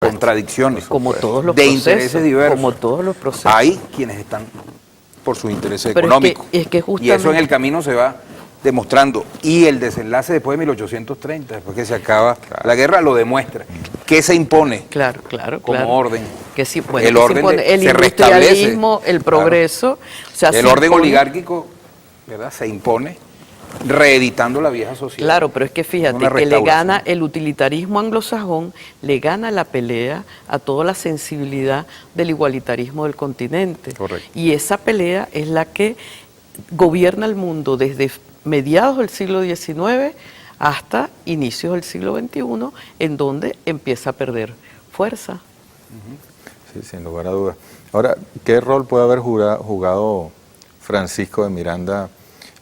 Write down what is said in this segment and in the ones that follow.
contradicciones, como todos los de procesos, intereses diversos. como todos los procesos. Hay quienes están por sus intereses Pero económicos. es que y eso en justamente el camino se va demostrando. Y el desenlace después de 1830, después que se acaba la guerra, lo demuestra. ¿Qué se impone? Claro, como orden. Que sí, bueno, El que orden el se industrialismo, restablece. el progreso, Claro. o sea, el orden oligárquico, ¿verdad?, se impone, reeditando la vieja sociedad. Claro, pero es que fíjate que le gana el utilitarismo anglosajón, le gana la pelea a toda la sensibilidad del igualitarismo del continente. Correcto. Y esa pelea es la que gobierna el mundo desde mediados del siglo XIX hasta inicios del siglo XXI, en donde empieza a perder fuerza. Sí, sin lugar a dudas. Ahora, ¿qué rol puede haber jugado Francisco de Miranda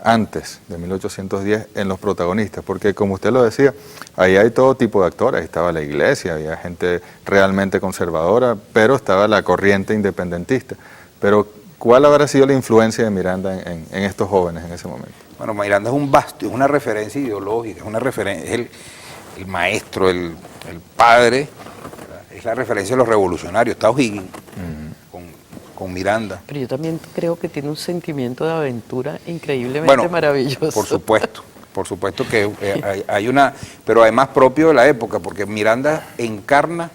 antes de 1810 en los protagonistas? Porque como usted lo decía, ahí hay todo tipo de actores, ahí estaba la iglesia, había gente realmente conservadora, pero estaba la corriente independentista. Pero ¿cuál habrá sido la influencia de Miranda en estos jóvenes en ese momento? Bueno, Miranda es un bastión, es una referencia ideológica, es una referencia, es el maestro, el padre, ¿verdad?, es la referencia de los revolucionarios. Está O'Higgins con Miranda. Pero yo también creo que tiene un sentimiento de aventura increíblemente maravilloso. Por supuesto que hay una, pero además propio de la época, porque Miranda encarna,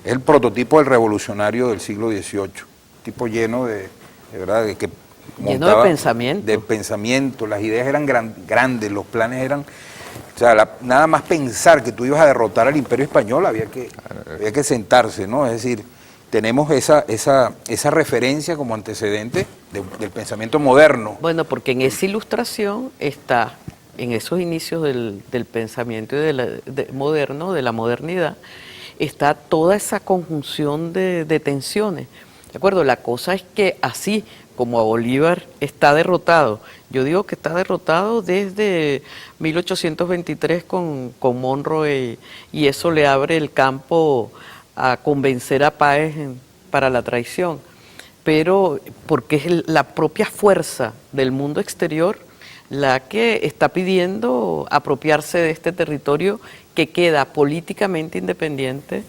es el prototipo del revolucionario del siglo XVIII, tipo lleno de verdad, de que lleno de pensamiento. De pensamiento, las ideas eran grandes, los planes eran, o sea, nada más pensar que tú ibas a derrotar al Imperio Español, había que sentarse, ¿no? Es decir, tenemos esa referencia como antecedente del pensamiento moderno. Bueno, porque en esa ilustración está, en esos inicios del pensamiento moderno, de la modernidad, está toda esa conjunción de tensiones. ¿De acuerdo? La cosa es que así como a Bolívar está derrotado, yo digo que está derrotado desde 1823 con Monroe, y eso le abre el campo a convencer a Páez para la traición, pero porque es la propia fuerza del mundo exterior la que está pidiendo apropiarse de este territorio que queda políticamente independiente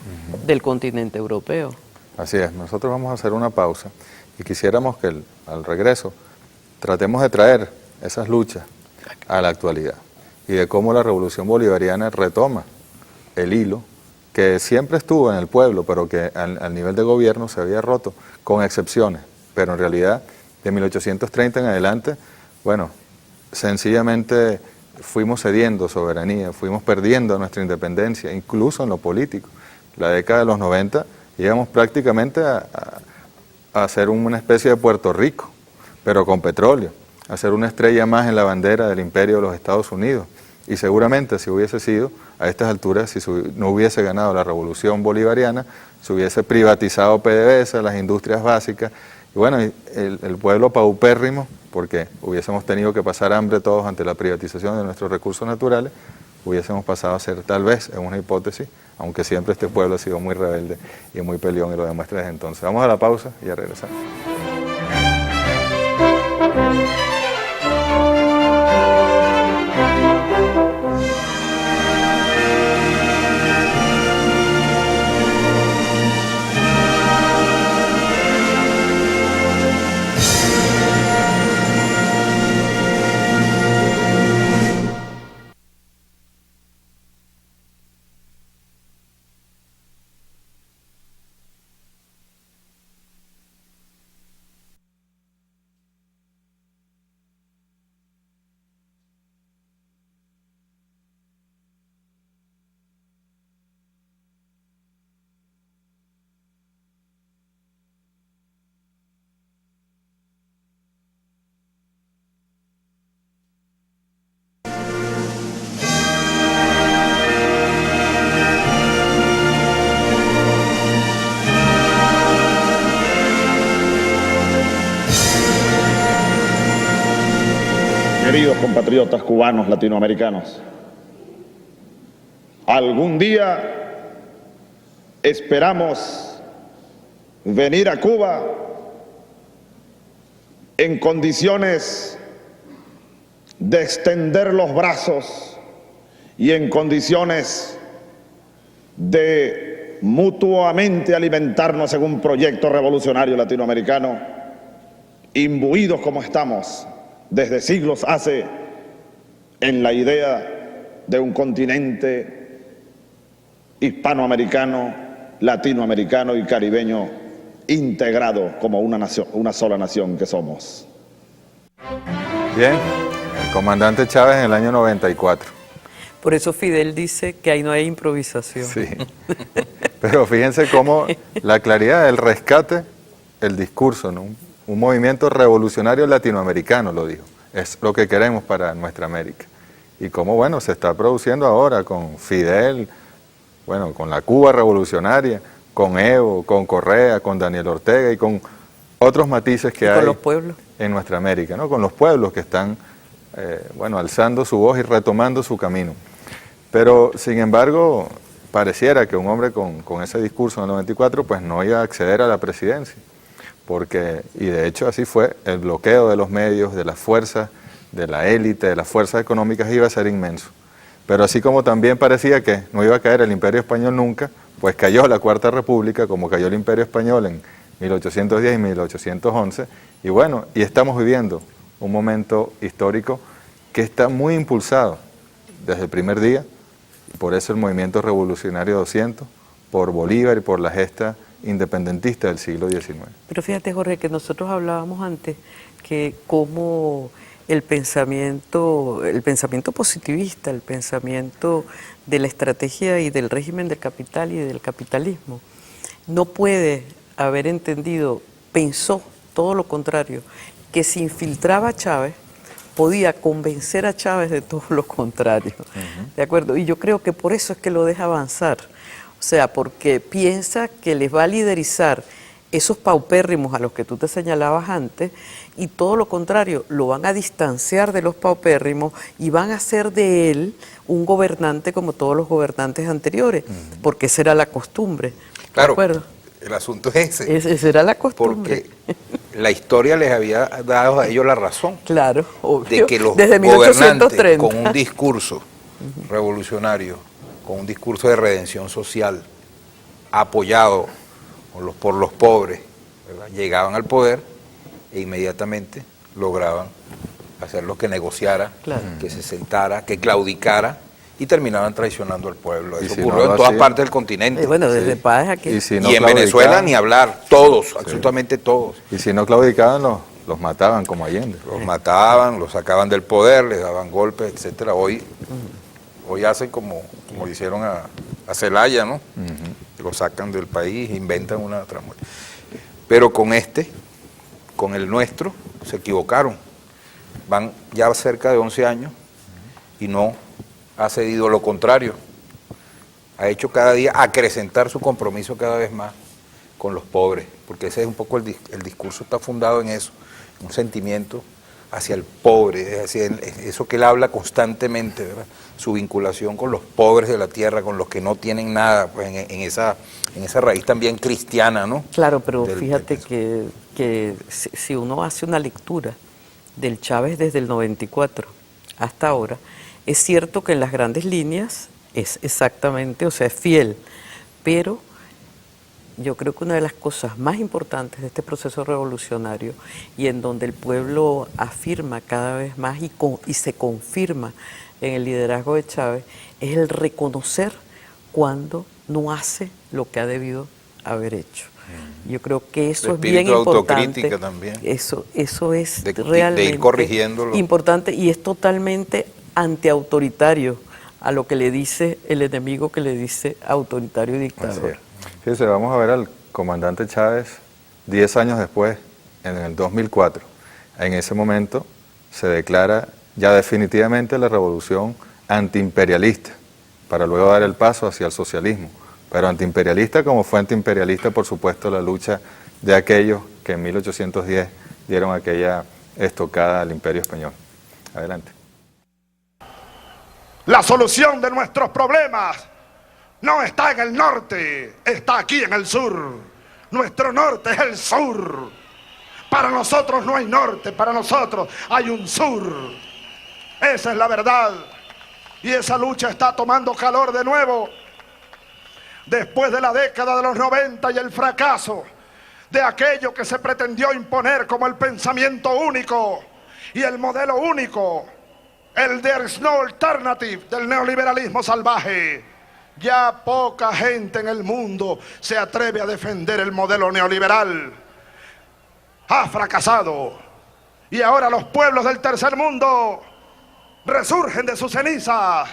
del continente europeo. Así es, nosotros vamos a hacer una pausa y quisiéramos que al regreso tratemos de traer esas luchas a la actualidad y de cómo la revolución bolivariana retoma el hilo que siempre estuvo en el pueblo, pero que al nivel de gobierno se había roto, con excepciones, pero en realidad de 1830 en adelante, bueno, sencillamente fuimos cediendo soberanía, fuimos perdiendo nuestra independencia, incluso en lo político. La década de los 90 llegamos prácticamente a ser una especie de Puerto Rico, pero con petróleo, a ser una estrella más en la bandera del imperio de los Estados Unidos. Y seguramente si hubiese sido a estas alturas, si no hubiese ganado la revolución bolivariana, se hubiese privatizado PDVSA, las industrias básicas, y bueno, el pueblo paupérrimo, porque hubiésemos tenido que pasar hambre todos ante la privatización de nuestros recursos naturales, hubiésemos pasado a ser, tal vez, en una hipótesis, aunque siempre este pueblo ha sido muy rebelde y muy peleón y lo demuestra desde entonces. Vamos a la pausa y ya regresamos. Queridos compatriotas cubanos, latinoamericanos, algún día esperamos venir a Cuba en condiciones de extender los brazos y en condiciones de mutuamente alimentarnos en un proyecto revolucionario latinoamericano, imbuidos como estamos desde siglos hace en la idea de un continente hispanoamericano, latinoamericano y caribeño integrado como una nación, una sola nación que somos. Bien, el comandante Chávez en el año 94. Por eso Fidel dice que ahí no hay improvisación. Sí, pero fíjense cómo la claridad del rescate, el discurso, ¿no? Un movimiento revolucionario latinoamericano, lo dijo. Es lo que queremos para nuestra América. Y cómo, bueno, se está produciendo ahora con Fidel, bueno, con la Cuba revolucionaria, con Evo, con Correa, con Daniel Ortega y con otros matices que hay con los pueblos en nuestra América, ¿no? Con los pueblos que están, bueno, alzando su voz y retomando su camino. Pero, sin embargo, pareciera que un hombre con ese discurso en el 94, pues no iba a acceder a la presidencia, porque, y de hecho así fue, el bloqueo de los medios, de las fuerzas, de la élite, de las fuerzas económicas iba a ser inmenso. Pero así como también parecía que no iba a caer el Imperio Español nunca, pues cayó la Cuarta República, como cayó el Imperio Español en 1810 y 1811, y bueno, y estamos viviendo un momento histórico que está muy impulsado desde el primer día, por eso el movimiento revolucionario 200, por Bolívar y por la gesta independentista del siglo XIX. Pero fíjate, Jorge, que nosotros hablábamos antes que cómo el pensamiento positivista, el pensamiento de la estrategia y del régimen del capital y del capitalismo, no puede haber entendido, pensó todo lo contrario, que si infiltraba a Chávez, podía convencer a Chávez de todo lo contrario, ¿de acuerdo? Y yo creo que por eso es que lo deja avanzar, o sea, porque piensa que les va a liderizar esos paupérrimos a los que tú te señalabas antes, y todo lo contrario, lo van a distanciar de los paupérrimos y van a hacer de él un gobernante como todos los gobernantes anteriores, porque esa era la costumbre, Claro, ¿de acuerdo? el asunto es ese. Esa era la costumbre. Porque la historia les había dado a ellos la razón. Claro, obvio. De que los Desde gobernantes 1830. con un discurso revolucionario, con un discurso de redención social, apoyado por los pobres, ¿verdad?, llegaban al poder e inmediatamente lograban hacerlo que negociara, Claro. que se sentara, que claudicara, y terminaban traicionando al pueblo. Y Eso si ocurrió no lo en todas hacían, partes del continente. Bueno, desde Sí. Páez aquí. Y si no Y en Venezuela claudicaban, ni hablar, todos, absolutamente todos. y si no claudicaban, los mataban como Allende. Los mataban, los sacaban del poder, les daban golpes, etcétera. Hoy hacen como hicieron a Zelaya, ¿no? Lo sacan del país, inventan una tramoya. Pero con el nuestro, se equivocaron. Van ya cerca de 11 años y no ha cedido, lo contrario. Ha hecho cada día acrecentar su compromiso cada vez más con los pobres, porque ese es un poco el discurso, está fundado en eso, un sentimiento hacia el pobre, hacia eso que él habla constantemente, ¿verdad? Su vinculación con los pobres de la tierra, con los que no tienen nada, pues en esa raíz también cristiana, ¿no? Claro, pero Del fíjate que si uno hace una lectura del Chávez desde el 94 hasta ahora, es cierto que en las grandes líneas es exactamente, o sea, es fiel, pero yo creo que una de las cosas más importantes de este proceso revolucionario y en donde el pueblo afirma cada vez más y se confirma en el liderazgo de Chávez es el reconocer cuando no hace lo que ha debido haber hecho. Yo creo que eso es bien espíritu importante. autocrítica también. Eso es De realmente ir corrigiéndolo. importante y es totalmente antiautoritario a lo que le dice el enemigo que le dice autoritario y dictador. Fíjense, vamos a ver al comandante Chávez 10 años después, en el 2004. En ese momento se declara ya definitivamente la revolución antiimperialista, para luego dar el paso hacia el socialismo. Pero antiimperialista como fue antiimperialista, por supuesto, la lucha de aquellos que en 1810 dieron aquella estocada al Imperio Español. Adelante. La solución de nuestros problemas no está en el norte, está aquí en el sur. Nuestro norte es el sur. Para nosotros no hay norte, para nosotros hay un sur. Esa es la verdad. Y esa lucha está tomando calor de nuevo. después de la década de los 90 y el fracaso de aquello que se pretendió imponer como el pensamiento único y el modelo único, el there's no alternative del neoliberalismo salvaje, ya poca gente en el mundo se atreve a defender el modelo neoliberal. Ha fracasado. Y ahora los pueblos del tercer mundo resurgen de sus cenizas.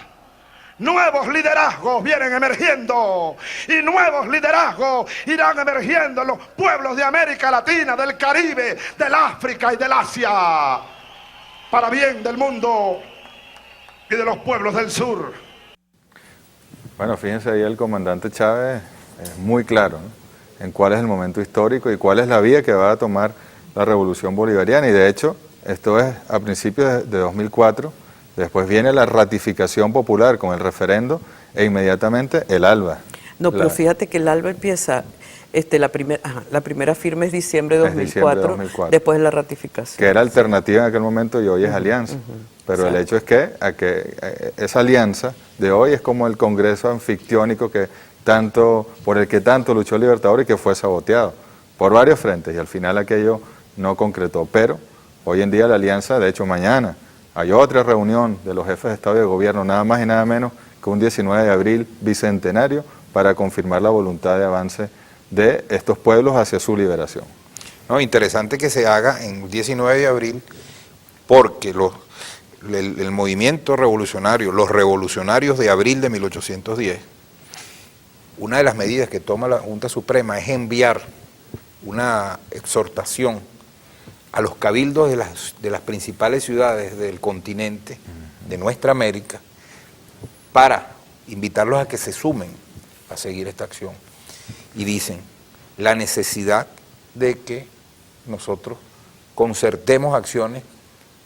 Nuevos liderazgos vienen emergiendo y nuevos liderazgos irán emergiendo en los pueblos de América Latina, del Caribe, del África y del Asia, para bien del mundo y de los pueblos del sur. Bueno, fíjense ahí el comandante Chávez es muy claro, ¿no?, en cuál es el momento histórico y cuál es la vía que va a tomar la revolución bolivariana. Y de hecho, esto es a principios de 2004, después viene la ratificación popular con el referendo e inmediatamente el ALBA. No, pero fíjate que el ALBA empieza, la primera firma es diciembre de 2004, después de la ratificación. Que era alternativa en aquel momento y hoy es alianza. Pero el hecho es que esa alianza de hoy es como el Congreso anfictiónico por el que tanto luchó el Libertador y que fue saboteado por varios frentes y al final aquello no concretó. Pero hoy en día la alianza, de hecho mañana, hay otra reunión de los jefes de Estado y de Gobierno, nada más y nada menos que un 19 de abril bicentenario para confirmar la voluntad de avance de estos pueblos hacia su liberación. No, interesante que se haga en 19 de abril porque el movimiento revolucionario, los revolucionarios de abril de 1810, una de las medidas que toma la Junta Suprema es enviar una exhortación a los cabildos de las principales ciudades del continente, de nuestra América, para invitarlos a que se sumen a seguir esta acción. Y dicen la necesidad de que nosotros concertemos acciones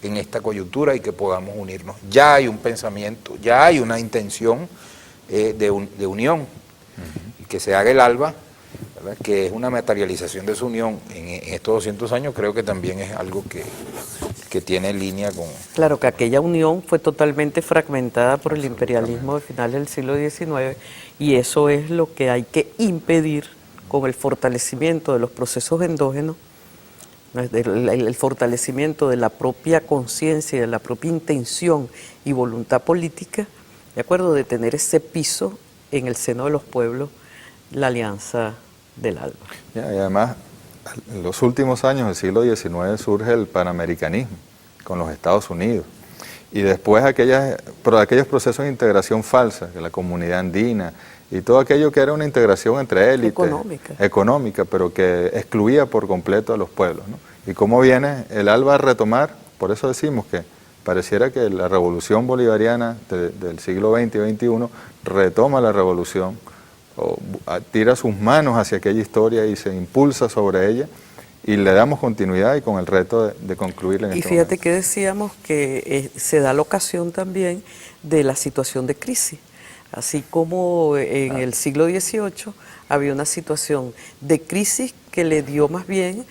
en esta coyuntura y que podamos unirnos. Ya hay un pensamiento, ya hay una intención de unión, y que se haga el ALBA, ¿verdad?, que es una materialización de esa unión en estos 200 años, creo que también es algo que tiene línea con... Claro, que aquella unión fue totalmente fragmentada por el imperialismo de finales del siglo XIX y eso es lo que hay que impedir con el fortalecimiento de los procesos endógenos, el fortalecimiento de la propia conciencia y de la propia intención y voluntad política, ¿de acuerdo?, de tener ese piso en el seno de los pueblos, la alianza del ALBA. Y además, en los últimos años del siglo XIX surge el panamericanismo con los Estados Unidos. Y después aquellos procesos de integración falsa, que la comunidad andina y todo aquello que era una integración entre élites, económica, pero que excluía por completo a los pueblos, ¿no? Y cómo viene el ALBA a retomar, por eso decimos que pareciera que la revolución bolivariana del siglo XX y XXI retoma la revolución, tira sus manos hacia aquella historia y se impulsa sobre ella y le damos continuidad y con el reto de concluirla en este momento. Y fíjate que decíamos que se da la ocasión también de la situación de crisis, así como en el siglo XVIII había una situación de crisis que le dio más bien,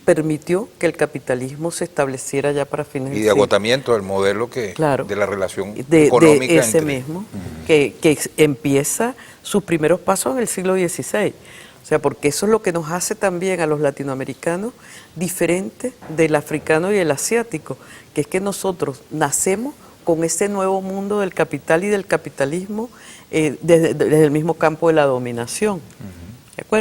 permitió que el capitalismo se estableciera ya para fines del siglo. Y de agotamiento del modelo de la relación económica. De ese mismo, que empieza sus primeros pasos en el siglo XVI. O sea, porque eso es lo que nos hace también a los latinoamericanos diferentes del africano y el asiático, que es que nosotros nacemos con ese nuevo mundo del capital y del capitalismo desde el mismo campo de la dominación.